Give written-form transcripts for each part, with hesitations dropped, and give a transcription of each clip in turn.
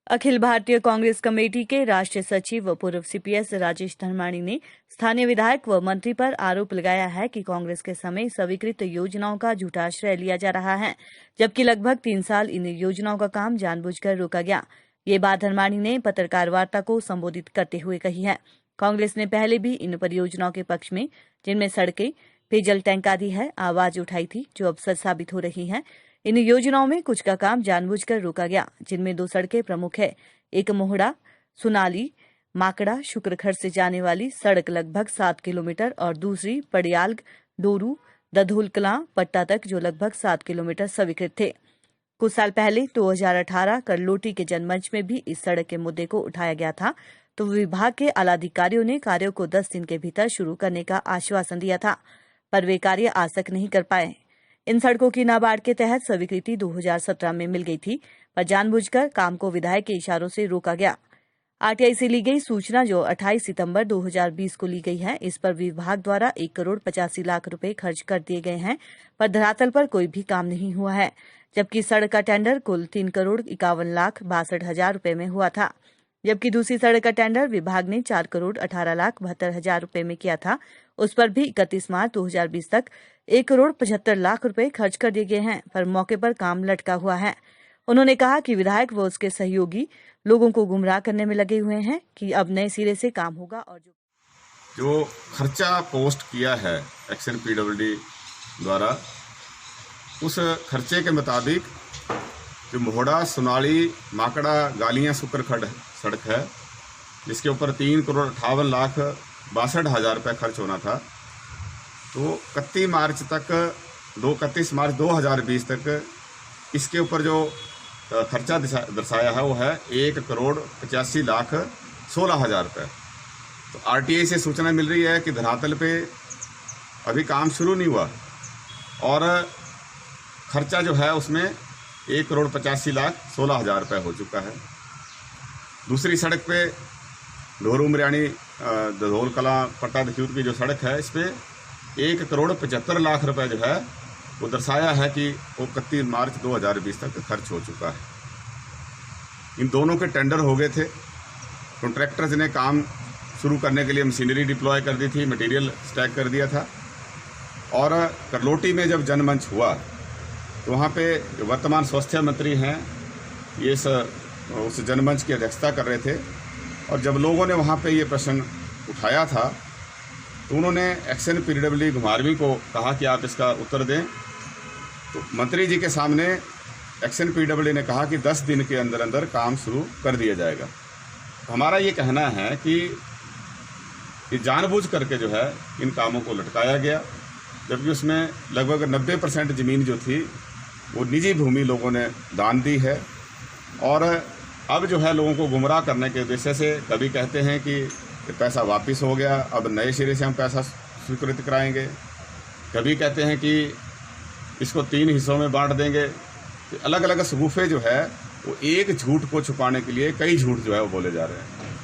Akhil Bharatiya Congress committee के राष्ट्रीय सचिव व पूर्व सीपीएस राजेश धर्माणी ने स्थानीय विधायक व मंत्री पर आरोप लगाया है कि कांग्रेस के समय स्वीकृत योजनाओं का झूठा श्रेय लिया जा रहा है, जबकि लगभग 3 साल इन योजनाओं का काम जानबूझकर रोका गया। ये बात धर्माणी ने पत्रकार वार्ता को संबोधित करते हुए कही है। कांग्रेस ने पहले भी इन परियोजनाओं के पक्ष में, जिनमें सड़कें, पेयजल टैंक आदि है, आवाज उठाई थी, जो अब सच साबित हो रही है। इन योजनाओं में कुछ का काम जानबूझकर रोका गया, जिनमें 2 सड़कें प्रमुख है। एक मोहड़ा सुनाली माकड़ा शुक्रखर से जाने वाली सड़क लगभग 7 किलोमीटर और दूसरी पड़ियाल डोरू दधोल कलां पट्टा तक, जो लगभग 7 किलोमीटर स्वीकृत थे। कुछ साल पहले 2018 करलोटी के जनमंच में भी इस सड़क के मुद्दे को उठाया गया था, तो विभाग के आलाधिकारियों ने कार्यों को 10 दिन के भीतर शुरू करने का आश्वासन दिया था, पर वे कार्य आज तक नहीं कर पाए। इन सड़कों की नाबार्ड के तहत स्वीकृति 2017 में मिल गई थी, पर जानबूझकर काम को विधायक के इशारों से रोका गया। आरटीआई से ली गई सूचना जो 28 सितंबर 2020 को ली गई है, इस पर विभाग द्वारा 1 करोड़ 85 लाख रुपए खर्च कर दिए गए हैं, पर धरातल पर कोई भी काम नहीं हुआ है। जबकि सड़क का टेंडर कुल 3 करोड़ 51 लाख 62 हजार रुपए में हुआ था, जबकि दूसरी सड़क का टेंडर विभाग ने 4 करोड़ 18 लाख 72 हजार रुपए में किया था। उस पर भी 31 मार्च 2020 तक 1 करोड़ 75 लाख रुपए खर्च कर दिए गए हैं, पर मौके पर काम लटका हुआ है। उन्होंने कहा कि विधायक व उसके सहयोगी लोगों को गुमराह करने में लगे हुए हैं कि अब नए सिरे से काम होगा और जो खर्चा पोस्ट किया है एक्शन पीडब्ल्यूडी द्वारा, उस खर्चे के मुताबिक जो मोहड़ा सुनाली माकड़ा गालियां शुक्रखड़ सड़क है, जिसके ऊपर 3 करोड़ 58 लाख 62 हजार रुपये खर्च होना था, तो 31 मार्च 2020 तक इसके ऊपर जो खर्चा दर्शाया है वो है 1 करोड़ 85 लाख 16 हजार रुपये। तो आरटीआई से सूचना मिल रही है कि धरातल पे अभी काम शुरू नहीं हुआ और खर्चा जो है उसमें 1 करोड़ 85 लाख 16 हजार रुपये हो चुका है। दूसरी सड़क पे ढोरू मरियाणी दधोल कलां पट्टा दख्यूत की जो सड़क है, इस पर 1 करोड़ 75 लाख रुपए जो है वो दर्शाया है कि वो 31 मार्च 2020 तक खर्च हो चुका है। इन दोनों के टेंडर हो गए थे। कॉन्ट्रैक्टर्स ने काम शुरू करने के लिए मशीनरी डिप्लॉय कर दी थी, मटेरियल स्टैक कर दिया था। और करलोटी में जब जनमंच हुआ तो वहाँ पे जो वर्तमान स्वास्थ्य मंत्री हैं ये उस जनमंच की अध्यक्षता कर रहे थे, और जब लोगों ने वहाँ पे ये प्रश्न उठाया था तो उन्होंने एक्शन पीडब्ल्यूडी घुमारवीं को कहा कि आप इसका उत्तर दें। तो मंत्री जी के सामने एक्शन पीडब्ल्यूडी ने कहा कि 10 दिन के अंदर अंदर काम शुरू कर दिया जाएगा। तो हमारा ये कहना है कि ये जानबूझ करके जो है इन कामों को लटकाया गया, जबकि उसमें लगभग 90% ज़मीन जो थी वो निजी भूमि लोगों ने दान दी है। और अब जो है लोगों को गुमराह करने के उद्देश्य से कभी कहते हैं कि पैसा वापस हो गया, अब नए सिरे से हम पैसा स्वीकृत कराएंगे, कभी कहते हैं कि इसको 3 हिस्सों में बांट देंगे। तो अलग अलग सगुफे जो है वो एक झूठ को छुपाने के लिए कई झूठ जो है वो बोले जा रहे हैं।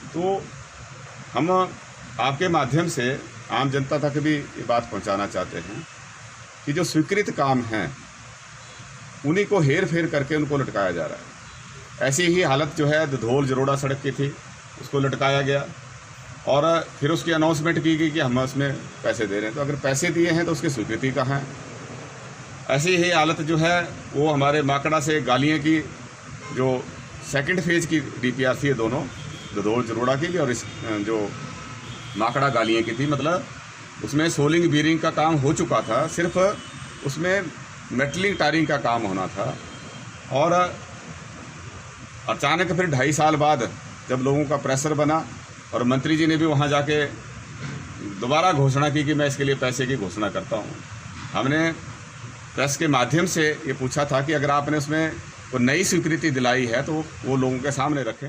तो हम आपके माध्यम से आम जनता तक भी ये बात पहुंचाना चाहते हैं कि जो स्वीकृत काम हैं उन्हीं को हेर फेर करके उनको लटकाया जा रहा है। ऐसी ही हालत जो है दधोल जरोड़ा सड़क की थी, उसको लटकाया गया और फिर उसकी अनाउंसमेंट की गई कि हम उसमें पैसे दे रहे हैं। तो अगर पैसे दिए हैं तो उसकी स्वीकृति कहाँ है? ऐसी ही हालत जो है वो हमारे माकड़ा से गालियाँ की जो 2nd फेज़ की डीपीआर थी, दोनों दधोल जरोड़ा की और इस जो माकड़ा गालियाँ की थी, मतलब उसमें सोलिंग बीरिंग का काम हो चुका था, सिर्फ उसमें मेटलिंग टायरिंग का काम होना था। और अचानक फिर 2.5 साल बाद जब लोगों का प्रेशर बना और मंत्री जी ने भी वहाँ जाके दोबारा घोषणा की कि मैं इसके लिए पैसे की घोषणा करता हूँ, हमने प्रेस के माध्यम से ये पूछा था कि अगर आपने उसमें कोई नई स्वीकृति दिलाई है तो वो लोगों के सामने रखें।